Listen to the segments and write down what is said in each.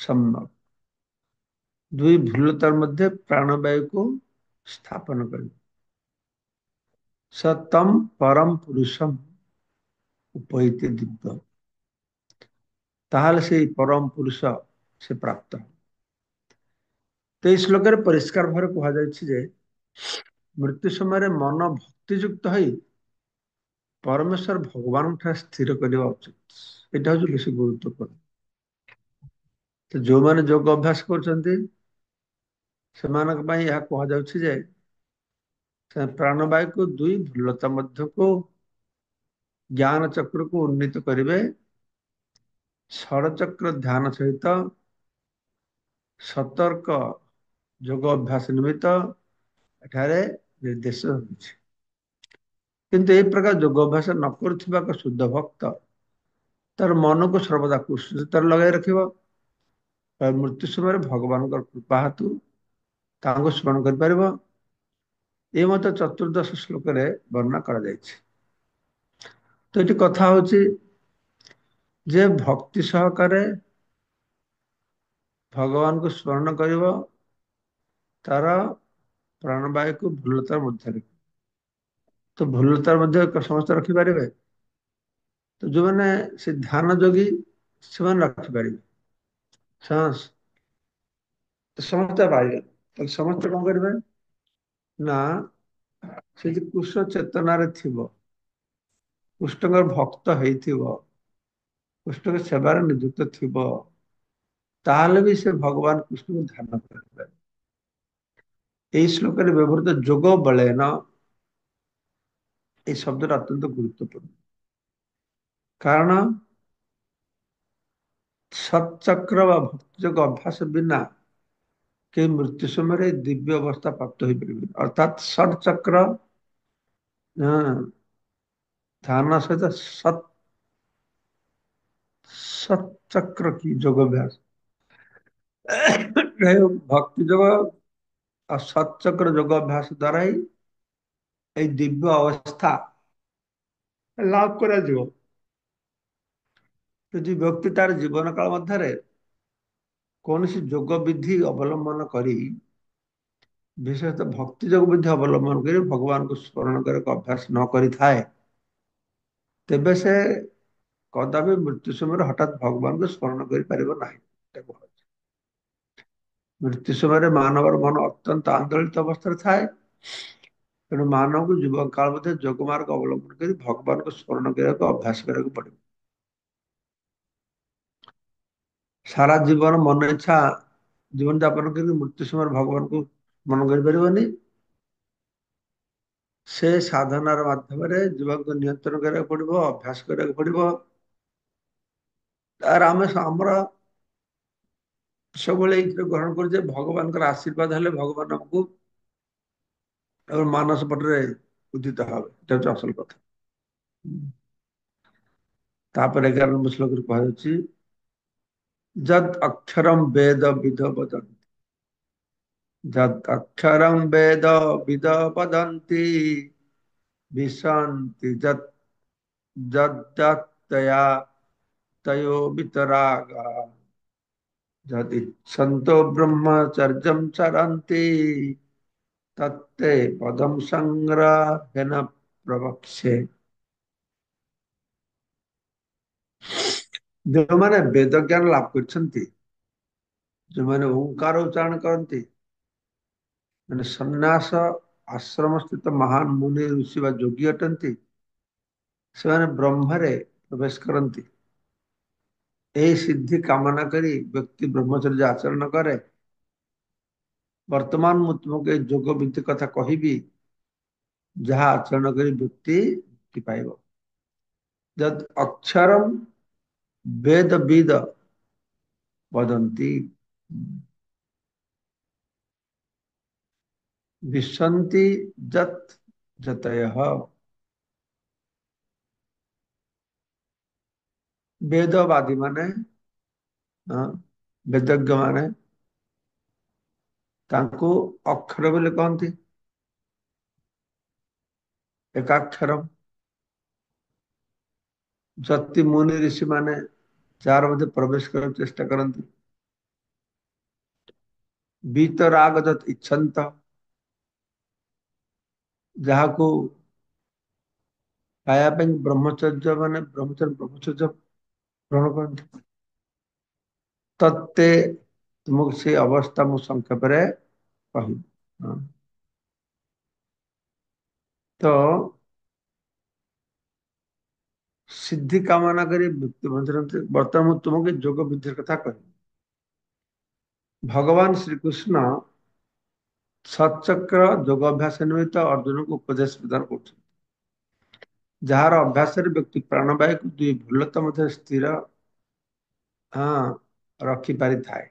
ସମ୍ୟକ୍ ଦୁଇ ଭ୍ରୁଲତାର ମଧ୍ୟ ପ୍ରାଣବାୟୁକୁ ସ୍ଥାପନ କରିବ। ସତମ୍ ପରମ ପୁରୁଷମ୍ ଉପୈତି ଦିବ୍ୟ। ତାହେଲେ ସେଇ ପରମ ପୁରୁଷ ସେ ପ୍ରାପ୍ତ। ତ ଏଇ ଶ୍ଲୋକରେ ପରିଷ୍କାର ଭାବରେ କୁହାଯାଇଛି ଯେ ମୃତ୍ୟୁ ସମୟରେ ମନ ଭକ୍ତିଯୁକ୍ତ ହୋଇ ପରମେଶ୍ୱର ଭଗବାନଙ୍କ ଠାରେ ସ୍ଥିର କରିବା ଉଚିତ। ଏଇଟା ହଉଛି ବେଶୀ ଗୁରୁତ୍ୱପୂର୍ଣ୍ଣ। ତ ଯୋଉମାନେ ଯୋଗ ଅଭ୍ୟାସ କରୁଛନ୍ତି ସେମାନଙ୍କ ପାଇଁ ଏହା କୁହାଯାଉଛି ଯେ ସେ ପ୍ରାଣବାୟୁକୁ ଦୁଇ ଭ୍ରୁଲତା ମଧ୍ୟକୁ ଜ୍ଞାନ ଚକ୍ରକୁ ଉନ୍ନୀତ କରିବେ। ଷଡ଼ଚକ୍ର ଧ୍ୟାନ ସହିତ ସତର୍କ ଯୋଗ ଅଭ୍ୟାସ ନିମିତ୍ତ ଏଠାରେ ନିର୍ଦ୍ଦେଶ ହେଉଛି। କିନ୍ତୁ ଏହି ପ୍ରକାର ଯୋଗ ଅଭ୍ୟାସ ନ କରୁଥିବା ଏକ ଶୁଦ୍ଧ ଭକ୍ତ ତାର ମନକୁ ସର୍ବଦା କୁଶଳରେ ଲଗାଇ ରଖିବ। ମୃତ୍ୟୁ ସମୟରେ ଭଗବାନଙ୍କର କୃପା ହେତୁ ତାଙ୍କୁ ସ୍ମରଣ କରିପାରିବ। ଏ ମଧ୍ୟ ଚତୁର୍ଦ୍ଦଶ ଶ୍ଲୋକରେ ବର୍ଣ୍ଣନା କରାଯାଇଛି। ତ ଏଠି କଥା ହଉଛି ଯେ ଭକ୍ତି ସହକାରେ ଭଗବାନଙ୍କୁ ସ୍ମରଣ କରିବ ତାର ପ୍ରାଣବାୟୁକୁ ଭ୍ରୁଲତା ମଧ୍ୟରେ। ତ ଭ୍ରୁଲତାର ମଧ୍ୟ ସମସ୍ତେ ରଖିପାରିବେ। ତ ଯୋଉମାନେ ସେ ଧ୍ୟାନ ଯୋଗୀ ସେମାନେ ରଖିପାରିବେ। ସମସ୍ତେ ପାଇବେ। ତାହେଲେ ସମସ୍ତେ କଣ କରିବେ ନା ସେ ଯେ କୃଷ୍ଣ ଚେତନାରେ ଥିବ, କୃଷ୍ଣଙ୍କର ଭକ୍ତ ହେଇଥିବ, କୃଷ୍ଣଙ୍କ ସେବାରେ ନିଯୁକ୍ତ ଥିବ, ତାହେଲେ ବି ସେ ଭଗବାନ କୃଷ୍ଣଙ୍କୁ ଧ୍ୟାନ କରିପାରିବ। এই ଶ୍ଲୋକରେ ବ୍ୟବହୃତ ଯୋଗ ବଳେନ এই ଶବ୍ଦଟା ଅତ୍ୟନ୍ତ ଗୁରୁତ୍ୱପୂର୍ଣ୍ଣ। କାରଣ ସତଚକ୍ର ବା ଭକ୍ତି ଯୋଗ ଅଭ୍ୟାସ ବିନା କେହି ମୃତ୍ୟୁ ସମୟରେ ଦିବ୍ୟ ଅବସ୍ଥା ପ୍ରାପ୍ତ ହୋଇପାରିବେନି। ଅର୍ଥାତ୍ ଷଡଚକ୍ର ଧ୍ୟାନ ସହିତ ସତଚକ୍ର की ଯୋଗ ଅଭ୍ୟାସ ଭକ୍ତି ଯୋଗ ଆଉ ସତଚକ୍ର ଯୋଗ ଅଭ୍ୟାସ ଦ୍ୱାରା ହିଁ এই ଦିବ୍ୟ ଅବସ୍ଥା ଲାଭ କରାଯିବ। ଯଦି ବ୍ୟକ୍ତି ତାର ଜୀବନ କାଳ ମଧ୍ୟରେ କୌଣସି ଯୋଗ ବିଧି ଅବଲମ୍ବନ କରି ବିଶେଷତଃ ଭକ୍ତି ଯୋଗ ବିଧି ଅବଲମ୍ବନ କରି ଭଗବାନଙ୍କୁ ସ୍ମରଣ କରିବାକୁ ଅଭ୍ୟାସ ନ କରିଥାଏ ତେବେ ସେ କଦାପି ମୃତ୍ୟୁ ସମୟରେ ହଠାତ୍ ଭଗବାନଙ୍କୁ ସ୍ମରଣ କରିପାରିବ ନାହିଁ। ମୃତ୍ୟୁ ସମୟରେ ମାନବର ମନ ଅତ୍ୟନ୍ତ ଆନ୍ଦୋଳିତ ଅବସ୍ଥାରେ ଥାଏ। ତେଣୁ ମାନବକୁ ଜୀବନ କାଳ ମଧ୍ୟରେ ଯୋଗ ମାର୍ଗ ଅବଲମ୍ବନ କରି ଭଗବାନଙ୍କୁ ସ୍ମରଣ କରିବାକୁ ଅଭ୍ୟାସ କରିବାକୁ ପଡିବ। ସାରା ଜୀବନ ମନ ଇଚ୍ଛା ଜୀବନ ଯାପନ କରି ମୃତ୍ୟୁ ସମୟରେ ଭଗବାନଙ୍କୁ ମନ କରିପାରିବନି। ସେ ସାଧନାର ମାଧ୍ୟମରେ ଜୀବନକୁ ନିୟନ୍ତ୍ରଣ କରିବାକୁ ପଡିବ, ଅଭ୍ୟାସ କରିବାକୁ ପଡିବ। ତାର ଆମେ ଆମର ସବୁବେଳେ ଏଇଥିରେ ଗ୍ରହଣ କରୁଛେ ଭଗବାନଙ୍କର ଆଶୀର୍ବାଦ ହେଲେ ଭଗବାନ ଆମକୁ ଆଉ ମାନସ ପଟରେ ଉଦ୍ଧିତ ହେବେ। ଏଟା ହଉଛି ଅସଲ କଥା। ତାପରେ 11 নম্বর ଶ୍ଲୋକରେ କୁହାଯାଉଛି ଯଦ୍ ଅକ୍ଷରମ୍ ବେଦ ବିଦ ବଦନ୍ତି ଯଦ୍ ଅକ୍ଷରମ୍ ବେଦ ବିଦ ବଦନ୍ତି ବିଶନ୍ତି ଯଦ୍ଦତ୍ତୟା ତୟୋ ବିତରାଗା ଯଦିଚ୍ଛନ୍तो ବ୍ରହ୍ମଚର୍ଯ୍ୟମ୍ ଚରନ୍ତି ତତ୍ତେ ପଦମ୍ ସଂଗ୍ରହେଣ ପ୍ରବକ୍ଷ୍ୟେ। ଯେଉଁମାନେ ବେଦ ଜ୍ଞାନ ଲାଭ କରିଛନ୍ତି, ଯେଉଁମାନେ ଓଙ୍କାର ଉଚ୍ଚାରଣ କରନ୍ତି, ମାନେ ସନ୍ନ୍ୟାସ ଆଶ୍ରମ ସ୍ଥିତ ମହାନ ମୁନି ଋଷି ବା ଯୋଗୀ ଅଟନ୍ତି, ସେମାନେ ବ୍ରହ୍ମରେ ପ୍ରବେଶ କରନ୍ତି। ଏହି ସିଦ୍ଧି କାମନା କରି ବ୍ୟକ୍ତି ବ୍ରହ୍ମଚର୍ଯ୍ୟ ଆଚରଣ କରେ। ବର୍ତ୍ତମାନ ମୁଁ ତୁମକୁ ଏ ଯୋଗ ବିଧି କଥା କହିବି, ଯାହା ଆଚରଣ କରି ବ୍ୟକ୍ତି ମୁକ୍ତି ପାଇବ। ଯଦ୍ ଅକ୍ଷରମ୍ ବେଦ ବିଦ ବଦନ୍ତି ବିଶନ୍ତି ଯତ୍ ଯତୟଃ। ବେଦବାଦୀ ମାନେ ବେଦଜ୍ଞ ମାନେ ତାଙ୍କୁ ଅକ୍ଷର ବୋଲି କହନ୍ତି, ଏକାକ୍ଷର। ଯତି ମୁନି ଋଷି ମାନେ ଯାହାର ମଧ୍ୟ ପ୍ରବେଶ କରିବାକୁ ଚେଷ୍ଟା କରନ୍ତି, वीतराग ଯତ୍ ଇଚ୍ଛନ୍ତ, ଯାହାକୁ ପାଇବା ପାଇଁ ବ୍ରହ୍ମଚର୍ଯ୍ୟ ମାନେ ବ୍ରହ୍ମଚର୍ଯ୍ୟ ଗ୍ରହଣ କରନ୍ତି, ତତ୍ତେ ତୁମକୁ ସେ ଅବସ୍ଥା ମୁଁ ସଂକ୍ଷେପରେ କହିବି। ହଁ। ତ ସିଦ୍ଧି କାମନା କରି ମୃତ୍ୟୁ ବଞ୍ଚନ୍ତି। ବର୍ତ୍ତମାନ ମୁଁ ତୁମକୁ ଯୋଗ ବିଧିର କଥା କହିବି। ଭଗବାନ ଶ୍ରୀକୃଷ୍ଣ ସଚକ୍ର ଯୋଗ ଅଭ୍ୟାସ ନିମିତ୍ତ ଅର୍ଜୁନକୁ ଉପଦେଶ ପ୍ରଦାନ କରୁଛନ୍ତି। ଯାହାର ଅଭ୍ୟାସରେ ବ୍ୟକ୍ତି ପ୍ରାଣବାୟୁକୁ ଦୁଇ ଭ୍ରୁଲତା ମଧ୍ୟରେ ସ୍ଥିର ହଁ ରଖିପାରିଥାଏ।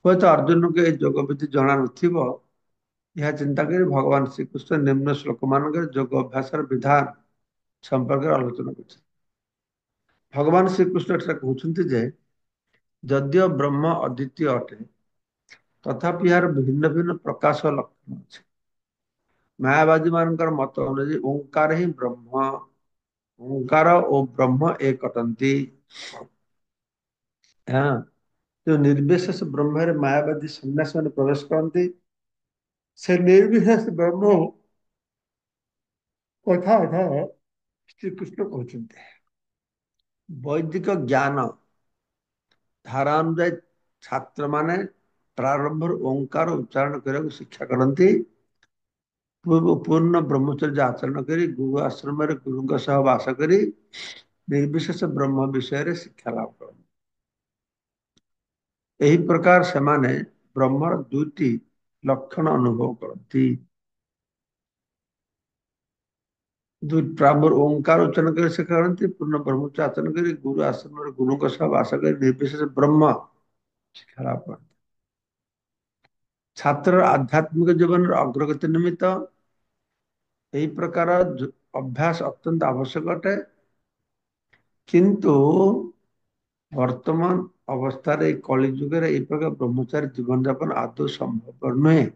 ହୁଏତ ଅର୍ଜୁନକୁ ଏହି ଯୋଗ ବିଧି ଜଣା ନଥିବ। ଏହା ଚିନ୍ତା କରି ଭଗବାନ ଶ୍ରୀକୃଷ୍ଣ ନିମ୍ନ ଶ୍ଲୋକ ମାନଙ୍କରେ ଯୋଗ ଅଭ୍ୟାସର ବିଧାନ ସମ୍ପର୍କରେ ଆଲୋଚନା କରିଛନ୍ତି। ଭଗବାନ ଶ୍ରୀକୃଷ୍ଣ ଏଠାରେ କହୁଛନ୍ତି ଯେ ଯଦିଓ ବ୍ରହ୍ମ ଅଦ୍ୱିତୀୟ ଅଟେ, ତଥାପି ଏହାର ଭିନ୍ନ ଭିନ୍ନ ପ୍ରକାଶ ଲକ୍ଷଣ ଅଛି। ମାୟାବାଦୀ ମାନଙ୍କର ମତ ଅନୁଯାୟୀ ଓଙ୍କାର ହିଁ ବ୍ରହ୍ମ, ଓଙ୍କାର ଓ ବ୍ରହ୍ମ ଏକ ଅଟନ୍ତି। ହଁ, ଯୋଉ ନିର୍ବିଶେଷ ବ୍ରହ୍ମରେ ମାୟାବାଦୀ ସନ୍ନ୍ୟାସ ମାନେ ପ୍ରବେଶ କରନ୍ତି, ସେ ନିର୍ବିଶେଷ ବ୍ରହ୍ମ କଥା ଅଧା ଶ୍ରୀକୃଷ୍ଣ କହୁଛନ୍ତି। ବୈଦିକ ଜ୍ଞାନ ଧାରା ଅନୁଯାୟୀ ଛାତ୍ରମାନେ ପ୍ରାରମ୍ଭରୁ ଓଙ୍କାର ଉଚ୍ଚାରଣ କରିବାକୁ ଶିକ୍ଷା କରନ୍ତି। ପୂର୍ଣ୍ଣ ବ୍ରହ୍ମଚର୍ଯ୍ୟ ଆଚରଣ କରି ଗୁରୁ ଆଶ୍ରମରେ ଗୁରୁଙ୍କ ସହ ବାସ କରି ନିର୍ବିଶେଷ ବ୍ରହ୍ମ ବିଷୟରେ ଶିକ୍ଷା ଲାଭ କରନ୍ତି। ଏହି ପ୍ରକାର ସେମାନେ ବ୍ରହ୍ମର ଦୁଇଟି ଲକ୍ଷଣ ଅନୁଭବ କରନ୍ତି। ଓଙ୍କାର ଉଚ୍ଚାରଣ କରି ଶିକ୍ଷା କରନ୍ତି, ପୂର୍ଣ୍ଣ ବ୍ରହ୍ମଚର୍ଯ୍ୟ ଆଚରଣ କରି ଗୁରୁ ଆଶ୍ରମରେ ଗୁରୁଙ୍କ ସହ ବାସ କରି ନିର୍ବିଶେଷ ବ୍ରହ୍ମ ଶିକ୍ଷା ଲାଭ କରନ୍ତି। ଛାତ୍ରର ଆଧ୍ୟାତ୍ମିକ ଜୀବନର ଅଗ୍ରଗତି ନିମିତ୍ତ ଏହି ପ୍ରକାର ଅଭ୍ୟାସ ଅତ୍ୟନ୍ତ ଆବଶ୍ୟକ ଅଟେ। କିନ୍ତୁ ବର୍ତ୍ତମାନ ଅବସ୍ଥାରେ ଏଇ କଳି ଯୁଗରେ ଏଇ ପ୍ରକାର ବ୍ରହ୍ମଚାରୀ ଜୀବନ ଯାପନ ଆଦୌ ସମ୍ଭବ ନୁହେଁ।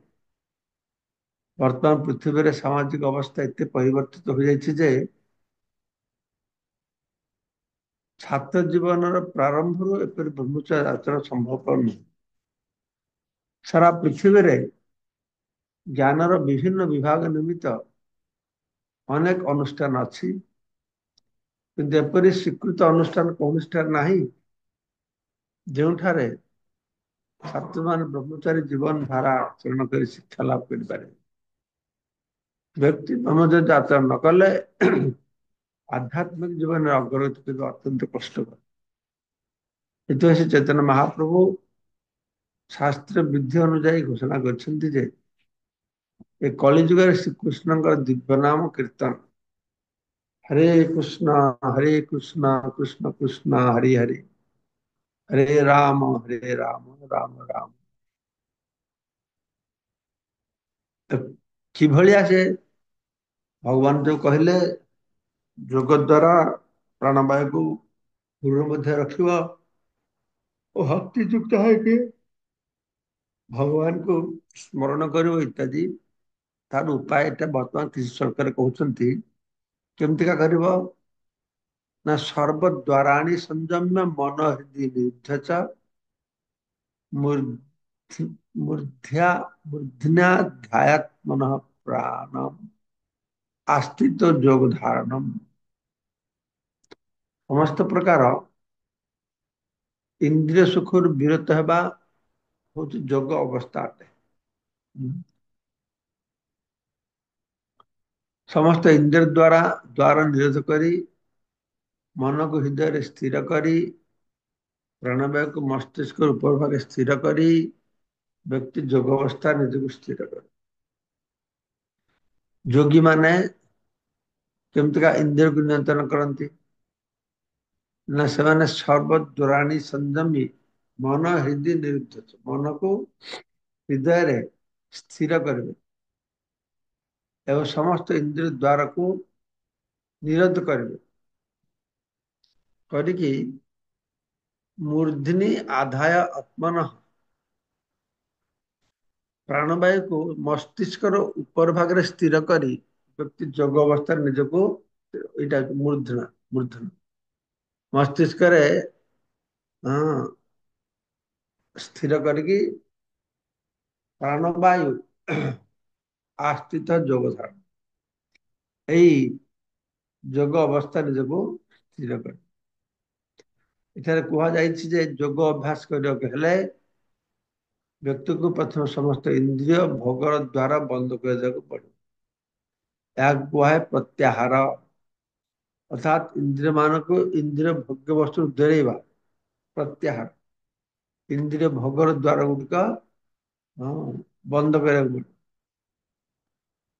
ବର୍ତ୍ତମାନ ପୃଥିବୀରେ ସାମାଜିକ ଅବସ୍ଥା ଏତେ ପରିବର୍ତ୍ତିତ ହୋଇଯାଇଛି ଯେ ଛାତ୍ର ଜୀବନର ପ୍ରାରମ୍ଭରୁ ଏପରି ବ୍ରହ୍ମଚାରୀ ଆଚରଣ ସମ୍ଭବ ନୁହେଁ। ସାରା ପୃଥିବୀରେ ଜ୍ଞାନର ବିଭିନ୍ନ ବିଭାଗ ନିମିତ୍ତ ଅନେକ ଅନୁଷ୍ଠାନ ଅଛି, କିନ୍ତୁ ଏପରି ସ୍ୱୀକୃତ ଅନୁଷ୍ଠାନ କୌଣସିଠାରେ ନାହିଁ ଯେଉଁଠାରେ ଛାତ୍ରମାନେ ବ୍ରହ୍ମଚାରୀ ଜୀବନ ଧାରା ଆଚରଣ କରି ଶିକ୍ଷା ଲାଭ କରିପାରିବେ। ବ୍ୟକ୍ତି ବ୍ରହ୍ମଚର୍ଯ୍ୟ ଆଚରଣ ନ କଲେ ଆଧ୍ୟାତ୍ମିକ ଜୀବନରେ ଅଗ୍ରଗତି କରିବା ଅତ୍ୟନ୍ତ କଷ୍ଟକର। ସେଥିପାଇଁ ସେ ଚୈତନ୍ୟ ମହାପ୍ରଭୁ ଶାସ୍ତ୍ର ବିଧି ଅନୁଯାୟୀ ଘୋଷଣା କରିଛନ୍ତି ଯେ ଏ କଳି ଯୁଗରେ ଶ୍ରୀକୃଷ୍ଣଙ୍କର ଦିବ୍ୟ ନାମ କୀର୍ତ୍ତନ ହରେ କୃଷ୍ଣ କୃଷ୍ଣ କୃଷ୍ଣ ହରି ହରି ହରେ ରାମ ରାମ ରାମ। ତ କିଭଳିଆ ସେ ଭଗବାନ ଯୋଉ କହିଲେ ଯୋଗ ଦ୍ୱାରା ପ୍ରାଣବାୟୁକୁ ଦୂର ମଧ୍ୟ ରଖିବ ଓ ଭକ୍ତି ଯୁକ୍ତ ହେଇକି ଭଗବାନଙ୍କୁ ସ୍ମରଣ କରିବ ଇତ୍ୟାଦି ତାର ଉପାୟ ଏଟା ବର୍ତ୍ତମାନ କିଛି ସରକାର କହୁଛନ୍ତି କେମିତିକା କରିବ ନା ସର୍ବଦ୍ୱାରାଣି ସଂଯମ୍ୟ ମନ ହୃଦୟ ନିରୁଦ୍ଧଚ ମୂର୍ଧ୍ୟାଧ୍ୟାତ୍ମନ ପ୍ରାଣ ଆସ୍ତିତ ଯୋଗ ଧାରଣମ୍। ସମସ୍ତ ପ୍ରକାର ଇନ୍ଦ୍ରିୟ ସୁଖରୁ ବିରତ ହେବା ହଉଛି ଯୋଗ ଅବସ୍ଥା ଅଟେ। ସମସ୍ତ ଇନ୍ଦ୍ରିୟ ଦ୍ୱାରା ନିରୋଧ କରି ମନକୁ ହୃଦୟରେ ସ୍ଥିର କରି ପ୍ରାଣବାୟୁକୁ ମସ୍ତିଷ୍କ ଉପର ଭାଗେ ସ୍ଥିର କରି ବ୍ୟକ୍ତି ଯୋଗ ଅବସ୍ଥା ନିଜକୁ ସ୍ଥିର କରେ। ଯୋଗୀ ମାନେ କେମିତିକା ଇନ୍ଦ୍ରିୟକୁ ନିୟନ୍ତ୍ରଣ କରନ୍ତି ନା ସେମାନେ ସର୍ବଦୂରାଣୀ ସଂଯମୀ ମନ ହୃଦୟ ନିରୁଦ୍ଧ ମନକୁ ହୃଦୟରେ ସ୍ଥିର କରିବେ ଏବଂ ସମସ୍ତ ଇନ୍ଦ୍ରିୟ ଦ୍ୱାରକୁ ନିରୋଧ କରିବେ କରିକି ମୂର୍ଧନି ଆଧାୟ ଆତ୍ମନ ପ୍ରାଣବାୟୁକୁ ମସ୍ତିଷ୍କର ଉପର ଭାଗରେ ସ୍ଥିର କରି ବ୍ୟକ୍ତି ଯୋଗ ଅବସ୍ଥାରେ ନିଜକୁ ଏଇଟା ମୂର୍ଧନା ମସ୍ତିଷ୍କରେ ହଁ। ସ୍ଥିର କରିକି ପ୍ରାଣବାୟୁ ଆସ୍ଥିତ ଯୋଗ ଧାରଣ। ଏଇ ଯୋଗ ଅବସ୍ଥା ନିଜକୁ ସ୍ଥିର କରେ। ଏଠାରେ କୁହାଯାଇଛି ଯେ ଯୋଗ ଅଭ୍ୟାସ କରିବାକୁ ହେଲେ ବ୍ୟକ୍ତିକୁ ପ୍ରଥମେ ସମସ୍ତ ଇନ୍ଦ୍ରିୟ ଭୋଗର ଦ୍ଵାରା ବନ୍ଦ କରିଦେବାକୁ ପଡିବ। ଏହାକୁ କୁହାଏ ପ୍ରତ୍ୟାହାର, ଅର୍ଥାତ୍ ଇନ୍ଦ୍ରିୟ ମାନଙ୍କୁ ଇନ୍ଦ୍ରିୟ ଭୋଗ୍ୟ ବସ୍ତୁ ଦେଳେଇବା ପ୍ରତ୍ୟାହାର। ଇନ୍ଦ୍ରିୟ ଭୋଗର ଦ୍ୱାର ଗୁଡିକ ବନ୍ଦ କରିବାକୁ ପଡିବ।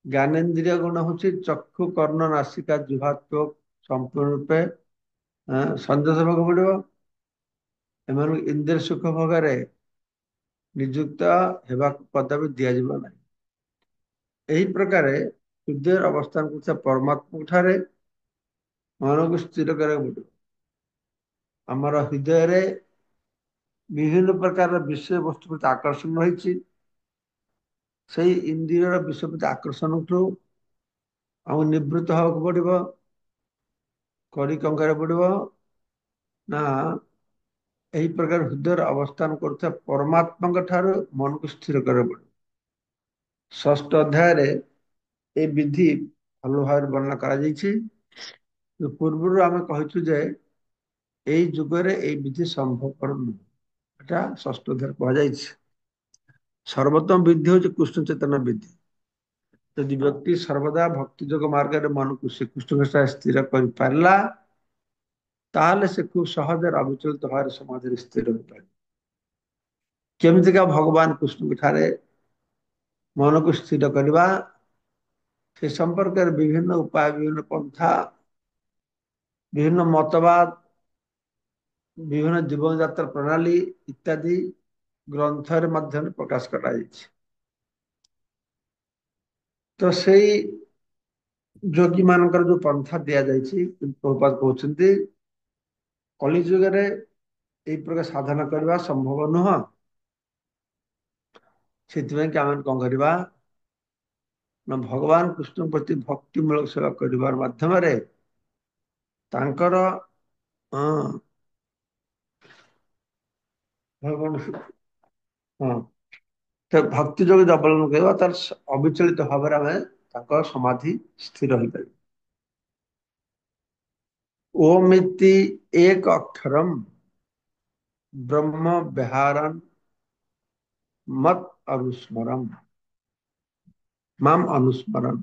ଜ୍ଞାନେନ୍ଦ୍ରିୟ ଗୁଣ ହଉଛି ଚକ୍ଷୁ, କର୍ଣ୍ଣ, ନାସିକା, ଜିହ୍ବା, ତ୍ୱକ୍ ସମ୍ପୂର୍ଣ୍ଣ ରୂପେ ସଂଯତ ହେବାକୁ ପଡିବ। ଏମାନଙ୍କୁ ଇନ୍ଦ୍ରିୟ ସୁଖ ଭୋଗରେ ନିଯୁକ୍ତ ହେବାକୁ କଦାପି ଦିଆଯିବ ନାହିଁ। ଏହି ପ୍ରକାରେ ହୃଦୟର ଅବସ୍ଥାନ କରୁଥିବା ପରମାତ୍ମା ଠାରେ ମନକୁ ସ୍ଥିର କରିବାକୁ ପଡିବ। ଆମର ହୃଦୟରେ ବିଭିନ୍ନ ପ୍ରକାରର ବିଷୟ ବସ୍ତୁ ପ୍ରତି ଆକର୍ଷଣ ରହିଛି। ସେଇ ଇନ୍ଦ୍ରିୟର ବିଷୟ ପ୍ରତି ଆକର୍ଷଣଠୁ ଆମକୁ ନିବୃତ୍ତ ହେବାକୁ ପଡିବ। କରି କଣ କରିବାକୁ ପଡିବ ନା ଏହି ପ୍ରକାର ହୃଦୟର ଅବସ୍ଥାନ କରୁଥିବା ପରମାତ୍ମାଙ୍କ ଠାରୁ ମନକୁ ସ୍ଥିର କରିବାକୁ ପଡିବ। ଷଷ୍ଠ ଅଧ୍ୟାୟରେ এই ବିଧି ଭଲ ଭାବରେ ବର୍ଣ୍ଣନା କରାଯାଇଛି। ପୂର୍ବରୁ ଆମେ କହିଛୁ ଯେ ଏଇ ଯୁଗରେ ଏଇ ବିଧି ସମ୍ଭବପର ନୁହେଁ। ଏଟା ଷଷ୍ଠ ଅଧ୍ୟାୟରେ କୁହାଯାଇଛି। ସର୍ବୋତ୍ତମ ବିଧି ହଉଛି କୃଷ୍ଣ ଚେତନା ବିଧି। ଯଦି ବ୍ୟକ୍ତି ସର୍ବଦା ଭକ୍ତି ଯୋଗ ମାର୍ଗରେ ମନକୁ ଶ୍ରୀକୃଷ୍ଣଙ୍କ ସହ ସ୍ଥିର କରିପାରିଲା, ତାହେଲେ ସେ ଖୁବ୍ ସହଜରେ ଅବିଚଳିତ ଭାବରେ ସମାଧିରେ ସ୍ଥିର ହୋଇପାରିବ। କେମିତିକା ଭଗବାନ କୃଷ୍ଣଙ୍କ ଠାରେ ମନକୁ ସ୍ଥିର କରିବା, ସେ ସମ୍ପର୍କରେ ବିଭିନ୍ନ ଉପାୟ, ବିଭିନ୍ନ ପନ୍ଥା, ବିଭିନ୍ନ ମତବାଦ, ବିଭିନ୍ନ ଜୀବନଯାତ୍ରା ପ୍ରଣାଳୀ ଇତ୍ୟାଦି ଗ୍ରନ୍ଥରେ ମଧ୍ୟ ପ୍ରକାଶ କରାଯାଇଛି। ତ ସେଇ ଯୋଗୀ ମାନଙ୍କର ଯୋଉ ପନ୍ଥା ଦିଆଯାଇଛି, ପ୍ରଭୁପାଦ କହୁଛନ୍ତି କଳି ଯୁଗରେ ଏଇ ପ୍ରକାର ସାଧନା କରିବା ସମ୍ଭବ ନୁହଁ। ସେଥିପାଇଁ କି ଆମେ କଣ କରିବା ନା ଭଗବାନ କୃଷ୍ଣ ପ୍ରତି ଭକ୍ତିମୂଳକ ସେବା କରିବାର ମାଧ୍ୟମରେ ତାଙ୍କର ଭକ୍ତି ଯୋଗ ଅବଲମ୍ବନ କରିବା, ତାର ଅବିଚଳିତ ଭାବରେ ଆମେ ତାଙ୍କ ସମାଧି ସ୍ଥିର ହେଇପାରିବ। ଓମ୍ ଇତି ଏକ ଅକ୍ଷରମ୍ ବ୍ରହ୍ମ ବିହାରନ୍ ମତ୍ ଅନୁସ୍ମରମ୍ ମାମ୍ ଅନୁସ୍ମରନ୍।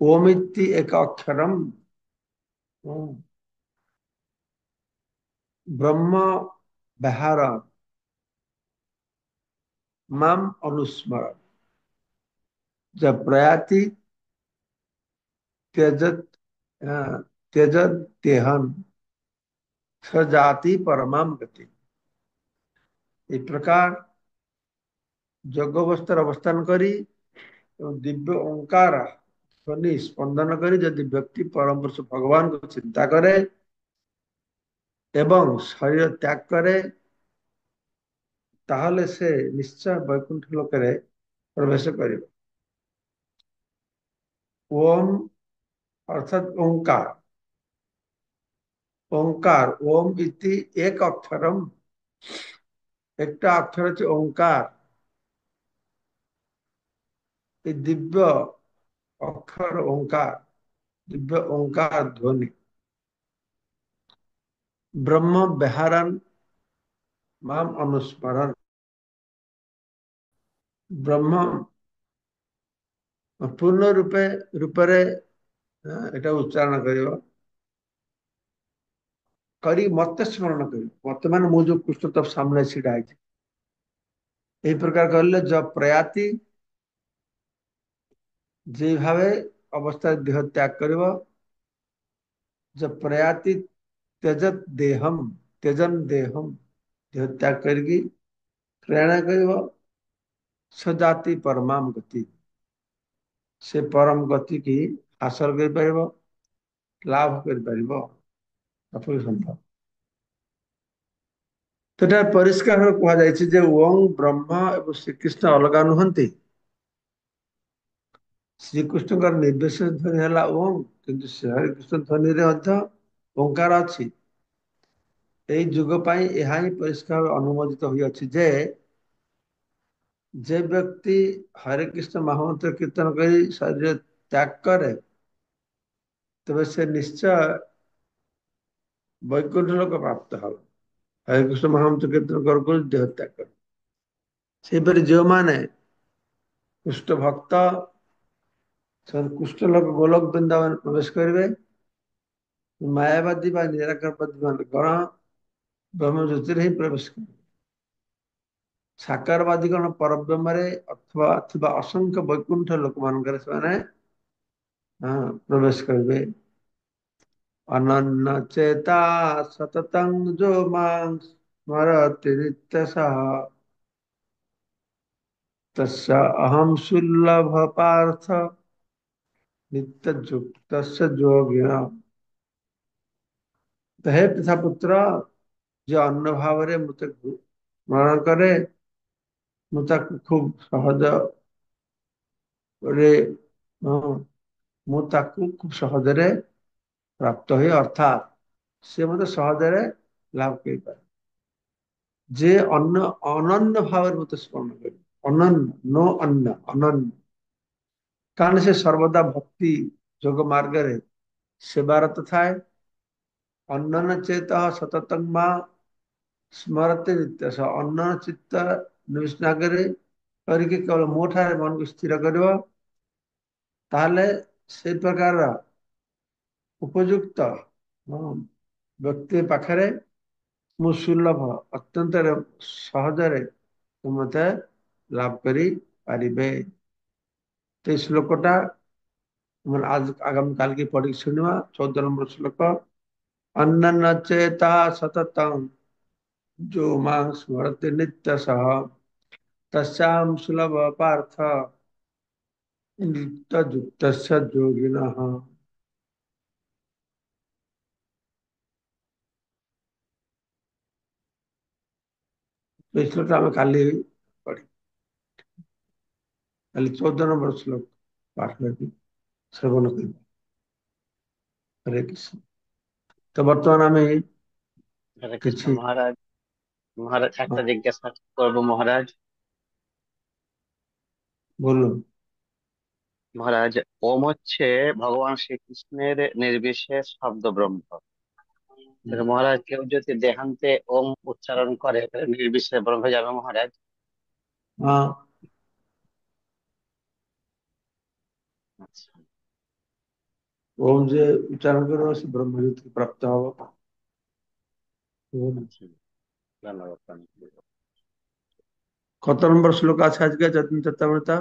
ଓମ୍ ଇତି ଏକ ଅକ୍ଷରମ୍ ବ୍ରହ୍ମ ବିହାର माम अनुस्मरण। जब प्रयाति त्यजत त्यजत देहन सजाति परमाम गति। इस प्रकार जोग अवस्था अवस्थान करी दिव्य ओंकार ध्वनि स्पंदन करी यदि व्यक्ति परम पुरुष भगवान को चिंता करे एवं शरीर त्याग करे, ताहले से निश्चय वैकुंठ लोकरे प्रवेश करिब। ओम अर्थात ओंकार। ओंकार ओम इति एक अक्षरम, एक अक्षर है ओंकार। दिव्य अक्षर ओंकार, दिव्य ओंकार ध्वनि ब्रह्म विहारन माम अनुस्मरण। ब्रह्म पूर्ण रूपरे एटा उच्चारण करी मत स्मरण कर मत मान मु जो कृष्ण तब सामने छिड़ा है यही प्रकार कहले जब प्रयाति जे भावे अवस्था देह त्याग करिव, जब प्रयाति त्यजत देहम त्यजन देहम देह त्याग करके प्रेरणा करिव सजाति परमाम गति, से परम गति की हासिल कर पारिब, लाभ कर पारिब सफल संभव। तो परिष्कार कहुई ओं ब्रह्म एवं श्रीकृष्ण अलगा नुहति। श्रीकृष्ण निर्देश ध्वनि है ओं, किंतु श्रीकृष्ण ध्वनि ओंकार अच्छी। युग पर यह ही परिष्कार अनुमोदित हुई যে ব্যক্তি হরে কৃষ্ণ মহামন্ত্র কীর্তন করে শরীর ত্যাগ করে, তবে সে নিশ্চয় বৈকুণ্ঠ লোক প্রাপ্ত হবে। হরে কৃষ্ণ মহামন্ত্র কীর্তন করে করে দেহ ত্যাগ করে। ସେହିପରି ଯେଉଁମାନେ କୁଷ୍ଠ ଭକ୍ତ, ସେମାନେ କୁଷ୍ଠ ଲୋକ ଗୋଲକ ବୃନ୍ଦାବନ ପ୍ରବେଶ କରିବେ। ମାୟାବାଦୀ ବା ନିରାକାରବାଦୀ ମାନେ ଗଣ ବ୍ରହ୍ମ ଜ୍ୟୋତିରେ ହିଁ ପ୍ରବେଶ କରିବେ। ସାକାରବାଦୀ ଗଣ ପରବ୍ରହ୍ମରେ ଅଥବା ଥିବା ଅସଂଖ୍ୟ ବୈକୁଣ୍ଠ ଲୋକମାନଙ୍କରେ ସେମାନେ ପ୍ରବେଶ କରିବେ। ଅନନ୍ୟ ଚେତା ସତତଂ ଯୋ ମାଂ ସ୍ମରତି ନିତ୍ୟଶଃ ତସ୍ୟ ଅହଂ ସୁଲଭ ପାର୍ଥ ନିତ୍ୟ ଯୁକ୍ତସ୍ୟ ଯୋଗିନ। ତ ହେ ପିତା ପୁତ୍ର, ଯେ ଅନ୍ୟ ଭାବରେ ମତେ ସ୍ମରଣ କରେ, ମୁଁ ତାକୁ ଖୁବ ସହଜରେ ହଁ, ମୁଁ ତାକୁ ଖୁବ ସହଜରେ ପ୍ରାପ୍ତ ହୁଏ, ଅର୍ଥାତ୍ ସେ ମତେ ସହଜରେ ଲାଭ କରିପାରେ। ଯେ ଅନ୍ୟ ଅନନ୍ୟ ଭାବରେ ମତେ ସ୍ମରଣ କରେ, ଅନନ୍ୟ नो ଅନ୍ୟ, ଅନନ୍ୟ, କାରଣ ସେ ସର୍ବଦା ଭକ୍ତି ଯୋଗ ମାର୍ଗରେ ସେବାରତ ଥାଏ। ଅନନ୍ୟ ଚେତ ସତତଂ ମା ସ୍ମରତେ ନିତ୍ୟ, ଅନ୍ୟ ଚିତ୍ତ ନିବିଷ୍ଣାଗରେ କରିକି କେବଳ ମୋ ଠାରେ ମନକୁ ସ୍ଥିର କରିବ, ତାହେଲେ ସେଇ ପ୍ରକାରର ଉପଯୁକ୍ତ ବ୍ୟକ୍ତି ପାଖରେ ମୁଁ ସୁଲଭ ଅତ୍ୟନ୍ତ ସହଜରେ ମତେ ଲାଭ କରି ପାରିବେ। तो श्लोकटा आज आगामी काल की पढ़ी सुनिवा। 14 नंबर श्लोक। अन्नन चेता सततम जो मां स्मरति नित्यशः तस्याम सुलभ पार्थ नित्य युक्तस्य योगिनः। तो श्लोक आम काली पढ़ी, काली 14 नंबर श्लोक पाठ करके श्रवण कर। हरे कृष्ण। तो बर्तमान आम হরে কৃষ্ণ किछि মহারাজ। মহারাজ একটা জিজ্ঞাসা করবো মহারাজ। बोलूं। মহারাজ, ওম হচ্ছে ভগবান শ্রীকৃষ্ণের নির্বিশেষ শব্দ ব্রহ্ম। তাহলে মহারাজ, কেউ যদি দেহান্তে ওম উচ্চারণ করে তাহলে নির্বিশেষ ব্রহ্ম হয়ে যাবে মহারাজ? हाँ, আচ্ছা। ओम जे उच्चारण करो से ब्रह्मज्योति प्राप्त होगा। আচ্ছা, ধন্যবাদ। कत नंबर श्लोक আছে আজকে যতীন চর্চামৃতা?